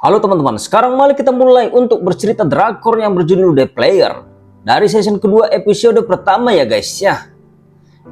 Halo teman-teman, sekarang mari kita mulai untuk bercerita drakor yang berjudul The Player dari season kedua episode pertama ya guys ya.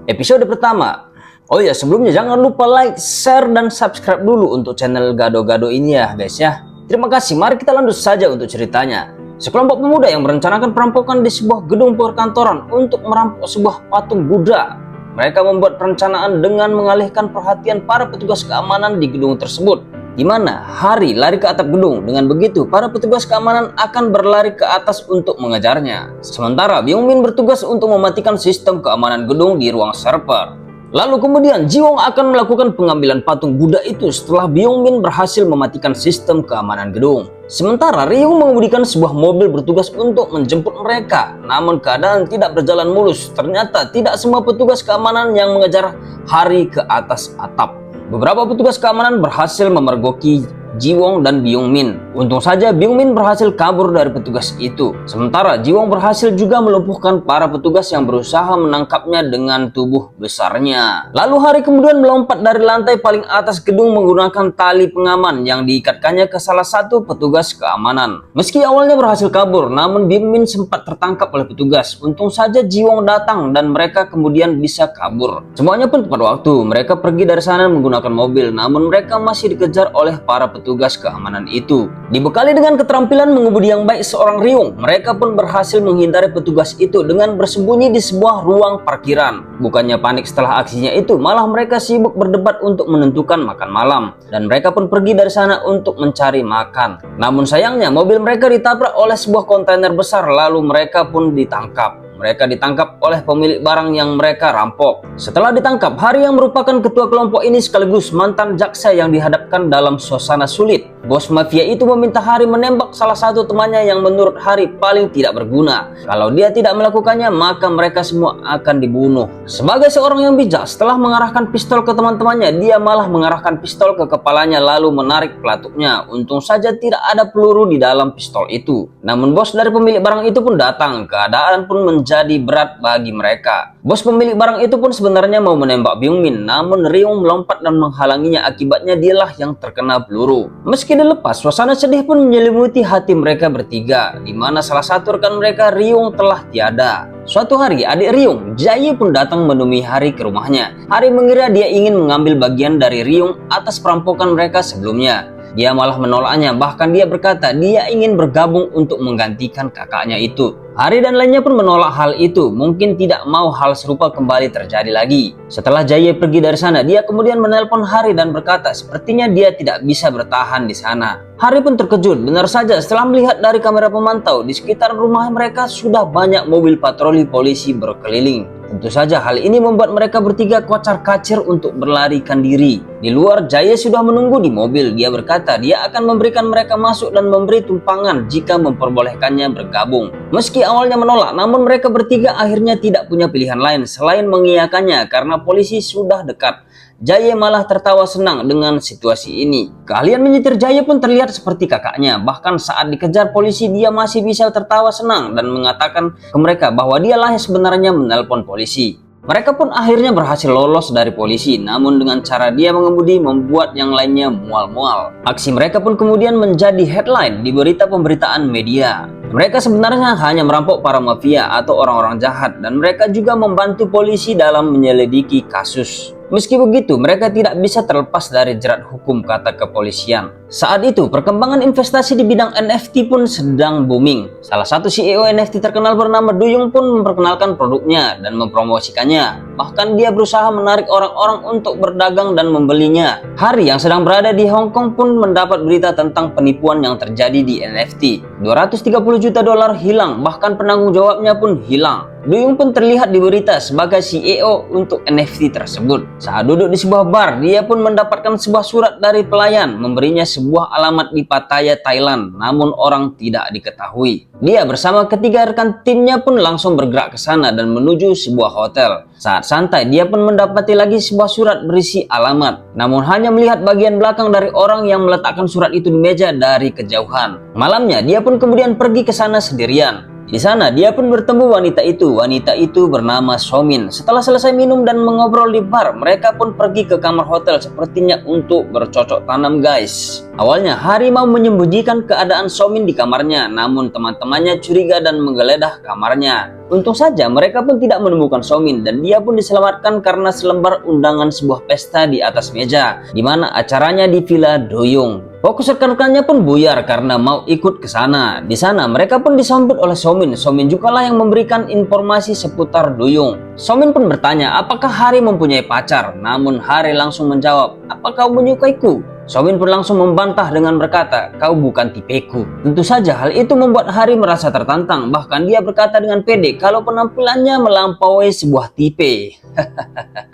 Episode pertama. Oh ya, sebelumnya jangan lupa like, share, dan subscribe dulu untuk channel Gado-Gado ini ya guys ya. Terima kasih, mari kita lanjut saja untuk ceritanya. Sekelompok pemuda yang merencanakan perampokan di sebuah gedung perkantoran untuk merampok sebuah patung Buddha. Mereka membuat perencanaan dengan mengalihkan perhatian para petugas keamanan di gedung tersebut, di mana Hari lari ke atap gedung. Dengan begitu, para petugas keamanan akan berlari ke atas untuk mengejarnya. Sementara Byung-min bertugas untuk mematikan sistem keamanan gedung di ruang server. Lalu kemudian Ji-won akan melakukan pengambilan patung Buddha itu setelah Byung-min berhasil mematikan sistem keamanan gedung. Sementara Ryung mengemudikan sebuah mobil bertugas untuk menjemput mereka. Namun keadaan tidak berjalan mulus. Ternyata tidak semua petugas keamanan yang mengejar Hari ke atas atap. Beberapa petugas keamanan berhasil memergoki Ji-won dan Byung-min. Untung saja Byung-min berhasil kabur dari petugas itu. Sementara Ji-won berhasil juga melumpuhkan para petugas yang berusaha menangkapnya dengan tubuh besarnya. Lalu Hari kemudian melompat dari lantai paling atas gedung menggunakan tali pengaman yang diikatkannya ke salah satu petugas keamanan. Meski awalnya berhasil kabur, namun Byung-min sempat tertangkap oleh petugas. Untung saja Ji-won datang dan mereka kemudian bisa kabur. Semuanya pun tepat waktu. Mereka pergi dari sana menggunakan mobil, namun mereka masih dikejar oleh para petugas keamanan itu. Dibekali dengan keterampilan mengemudi yang baik seorang Ryung, mereka pun berhasil menghindari petugas itu dengan bersembunyi di sebuah ruang parkiran. Bukannya panik setelah aksinya itu, malah mereka sibuk berdebat untuk menentukan makan malam. Dan mereka pun pergi dari sana untuk mencari makan. Namun sayangnya mobil mereka ditabrak oleh sebuah kontainer besar, lalu mereka pun ditangkap. Mereka ditangkap oleh pemilik barang yang mereka rampok. Setelah ditangkap, Hari yang merupakan ketua kelompok ini sekaligus mantan jaksa yang dihadapkan dalam suasana sulit. Bos mafia itu meminta Hari menembak salah satu temannya yang menurut Hari paling tidak berguna. Kalau dia tidak melakukannya, maka mereka semua akan dibunuh. Sebagai seorang yang bijak, setelah mengarahkan pistol ke teman-temannya, dia malah mengarahkan pistol ke kepalanya lalu menarik pelatuknya. Untung saja tidak ada peluru di dalam pistol itu. Namun bos dari pemilik barang itu pun datang. Keadaan pun menjadi berat bagi mereka. Bos pemilik barang itu pun sebenarnya mau menembak Byung-min, namun Ryung melompat dan menghalanginya. Akibatnya dialah yang terkena peluru. Meski dilepas, suasana sedih pun menyelimuti hati mereka bertiga, di mana salah satu rekan mereka, Ryung, telah tiada. Suatu hari, adik Ryung, Jae, pun datang menemui Hari ke rumahnya. Hari mengira dia ingin mengambil bagian dari Ryung atas perampokan mereka sebelumnya. Dia malah menolaknya, bahkan dia berkata dia ingin bergabung untuk menggantikan kakaknya itu. Hari dan lainnya pun menolak hal itu, mungkin tidak mau hal serupa kembali terjadi lagi. Setelah Jae pergi dari sana, dia kemudian menelpon Hari dan berkata sepertinya dia tidak bisa bertahan di sana. Hari pun terkejut, benar saja setelah melihat dari kamera pemantau di sekitar rumah mereka sudah banyak mobil patroli polisi berkeliling. Tentu saja hal ini membuat mereka bertiga kocar-kacir untuk berlarikan diri. Di luar, Jae sudah menunggu di mobil. Dia berkata dia akan memberikan mereka masuk dan memberi tumpangan jika memperbolehkannya bergabung. Meski awalnya menolak, namun mereka bertiga akhirnya tidak punya pilihan lain selain mengiyakannya karena polisi sudah dekat. Jae malah tertawa senang dengan situasi ini. Keahlian menyetir Jae pun terlihat seperti kakaknya. Bahkan saat dikejar polisi, dia masih bisa tertawa senang dan mengatakan ke mereka bahwa dialah yang sebenarnya menelpon polisi. Mereka pun akhirnya berhasil lolos dari polisi, namun dengan cara dia mengemudi membuat yang lainnya mual-mual. Aksi mereka pun kemudian menjadi headline di berita pemberitaan media. Mereka sebenarnya hanya merampok para mafia atau orang-orang jahat, dan mereka juga membantu polisi dalam menyelidiki kasus. Meski begitu, mereka tidak bisa terlepas dari jerat hukum, kata kepolisian. Saat itu, perkembangan investasi di bidang NFT pun sedang booming. Salah satu CEO NFT terkenal bernama Duyung pun memperkenalkan produknya dan mempromosikannya. Bahkan dia berusaha menarik orang-orang untuk berdagang dan membelinya. Hari yang sedang berada di Hong Kong pun mendapat berita tentang penipuan yang terjadi di NFT. 230 juta dolar hilang, bahkan penanggung jawabnya pun hilang. Duyung pun terlihat di berita sebagai CEO untuk NFT tersebut. Saat duduk di sebuah bar, dia pun mendapatkan sebuah surat dari pelayan memberinya sebuah alamat di Pattaya, Thailand, namun orang tidak diketahui. Dia bersama ketiga rekan timnya pun langsung bergerak ke sana dan menuju sebuah hotel. Saat santai, dia pun mendapati lagi sebuah surat berisi alamat, namun hanya melihat bagian belakang dari orang yang meletakkan surat itu di meja dari kejauhan. Malamnya, dia pun kemudian pergi ke sana sendirian. Di sana dia pun bertemu wanita itu. Wanita itu bernama Somin. Setelah selesai minum dan mengobrol di bar, mereka pun pergi ke kamar hotel sepertinya untuk bercocok tanam guys. Awalnya Hari mau menyembunyikan keadaan Somin di kamarnya, namun teman-temannya curiga dan menggeledah kamarnya. Untung saja mereka pun tidak menemukan Somin dan dia pun diselamatkan karena selembar undangan sebuah pesta di atas meja, di mana acaranya di Villa Doyong. Fokus rekan-rekannya pun buyar karena mau ikut ke sana. Di sana mereka pun disambut oleh Somin. Somin juga lah yang memberikan informasi seputar Doyong. Somin pun bertanya apakah Hari mempunyai pacar, namun Hari langsung menjawab, "Apa kau menyukaiku?" Somin pun langsung membantah dengan berkata, "Kau bukan tipeku." Tentu saja hal itu membuat Hari merasa tertantang. Bahkan dia berkata dengan pede kalau penampilannya melampaui sebuah tipe.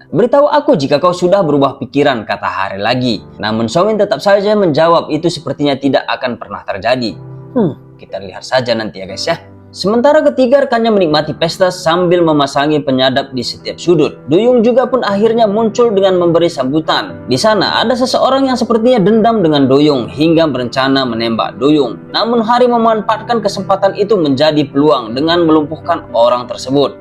"Beritahu aku jika kau sudah berubah pikiran," kata Hari lagi. Namun Somin tetap saja menjawab itu sepertinya tidak akan pernah terjadi. Kita lihat saja nanti ya guys ya. Sementara ketiga rekannya menikmati pesta sambil memasangi penyadap di setiap sudut. Doyong juga pun akhirnya muncul dengan memberi sambutan. Di sana ada seseorang yang sepertinya dendam dengan Doyong hingga berencana menembak Doyong. Namun Hari memanfaatkan kesempatan itu menjadi peluang dengan melumpuhkan orang tersebut.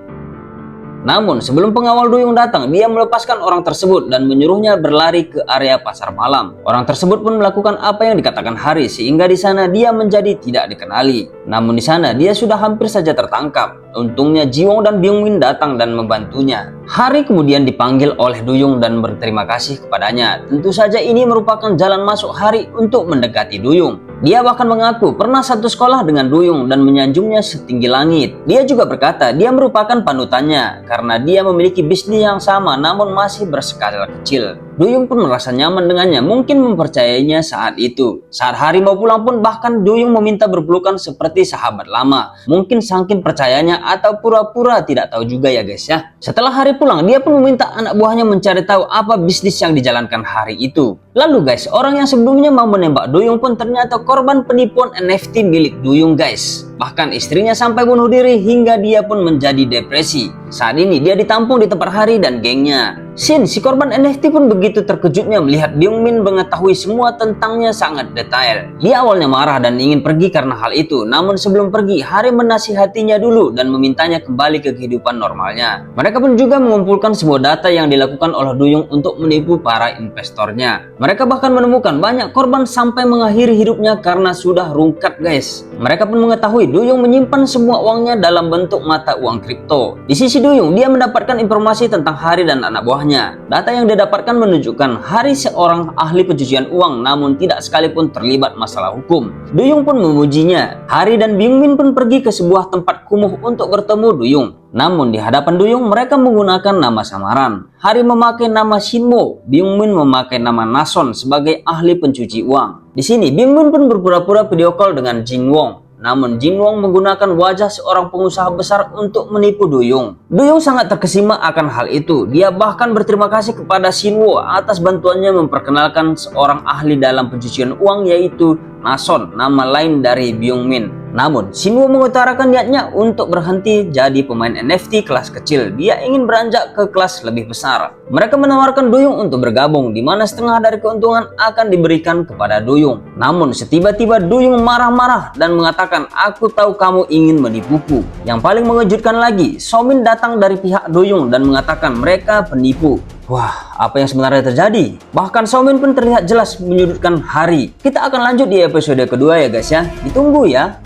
Namun sebelum pengawal Doyong datang, dia melepaskan orang tersebut dan menyuruhnya berlari ke area pasar malam. Orang tersebut pun melakukan apa yang dikatakan Hari sehingga di sana dia menjadi tidak dikenali. Namun di sana dia sudah hampir saja tertangkap. Untungnya Jiwon dan Byungmin datang dan membantunya. Hari kemudian dipanggil oleh Doyong dan berterima kasih kepadanya. Tentu saja ini merupakan jalan masuk Hari untuk mendekati Doyong. Dia bahkan mengaku pernah satu sekolah dengan Doyong dan menyanjungnya setinggi langit. Dia juga berkata dia merupakan panutannya karena dia memiliki bisnis yang sama namun masih berskala kecil. Doyong pun merasa nyaman dengannya, mungkin mempercayainya saat itu. Saat Hari mau pulang pun bahkan Doyong meminta berpelukan seperti sahabat lama. Mungkin saking percayanya atau pura-pura tidak tahu juga ya guys ya. Setelah Hari pulang, dia pun meminta anak buahnya mencari tahu apa bisnis yang dijalankan Hari itu. Lalu guys, orang yang sebelumnya mau menembak Doyong pun ternyata korban penipuan NFT milik Doyong guys. Bahkan istrinya sampai bunuh diri hingga dia pun menjadi depresi. Saat ini dia ditampung di tempat Hari dan gengnya. Shin, si korban NFT pun begitu terkejutnya melihat Byungmin mengetahui semua tentangnya sangat detail. Dia awalnya marah dan ingin pergi karena hal itu. Namun sebelum pergi, Hari menasihatinya dulu dan memintanya kembali ke kehidupan normalnya. Mereka pun juga mengumpulkan semua data yang dilakukan oleh Doyong untuk menipu para investornya. Mereka bahkan menemukan banyak korban sampai mengakhiri hidupnya karena sudah rungkat guys. Mereka pun mengetahui Doyong menyimpan semua uangnya dalam bentuk mata uang kripto. Di sisi Doyong, dia mendapatkan informasi tentang Hari dan anak buahnya. Data yang dia dapatkan menunjukkan Hari seorang ahli pencucian uang namun tidak sekalipun terlibat masalah hukum. Doyong pun memujinya. Hari dan Byungmin pun pergi ke sebuah tempat kumuh untuk bertemu Doyong. Namun di hadapan Doyong mereka menggunakan nama samaran. Hari memakai nama Shinmo, Byungmin memakai nama Nason sebagai ahli pencuci uang. Di sini Byungmin pun berpura-pura video call dengan Jin Wong. Namun Jin Wong menggunakan wajah seorang pengusaha besar untuk menipu Doyong. Doyong sangat terkesima akan hal itu. Dia bahkan berterima kasih kepada Shinwo atas bantuannya memperkenalkan seorang ahli dalam pencucian uang yaitu Nason, nama lain dari Byungmin. Namun Shinwo mengutarakan niatnya untuk berhenti jadi pemain NFT kelas kecil. Dia ingin beranjak ke kelas lebih besar. Mereka menawarkan Doyong untuk bergabung, di mana setengah dari keuntungan akan diberikan kepada Doyong. Namun setiba-tiba Doyong marah-marah dan mengatakan, "Aku tahu kamu ingin menipuku." Yang paling mengejutkan lagi, Somin datang dari pihak Doyong dan mengatakan mereka penipu. Wah, apa yang sebenarnya terjadi? Bahkan Somin pun terlihat jelas menyudutkan Hari. Kita akan lanjut di episode kedua ya guys ya. Ditunggu ya.